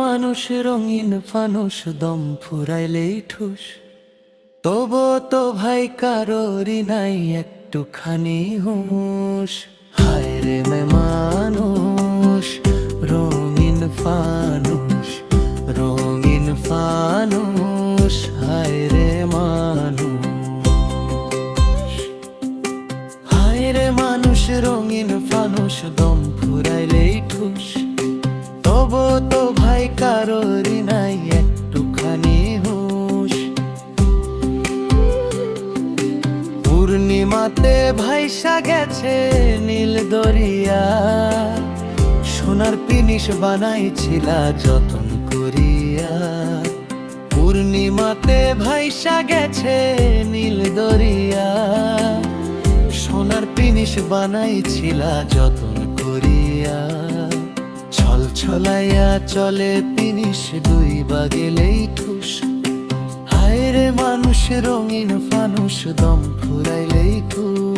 মানুষ রঙিন ফানুষ দম ফুরাইলেই ঠুস, তবু তো ভাই কারোরই নাই একটুখানি হুঁশ। হায় রে মানুষ রঙিন ফানুষ, রঙিন ফানুষ, হায় রে মানুষ। হায় রে মানুষ রঙিন ফানুষ দম ফুরাইলেই ঠুস, তবু তো ভাই কারোরই নাই একটুখানি হুঁশ। পূর্ণিমাতে ভাইসা গেছে নীল দরিয়া, সোনার পিনিস বানাইছিলা যতন করিয়া। পূর্ণিমাতে ভাইসা গেছে নীল দরিয়া, সোনার পিনিস বানাইছিলা যতন করিয়া। ছল ছলাইয়া চলে পিনিস ডুইবা গেলেই ঠুস, হায় রে মানুষ রঙিন ফানুষ দম ফুরাইলেই ঠুস।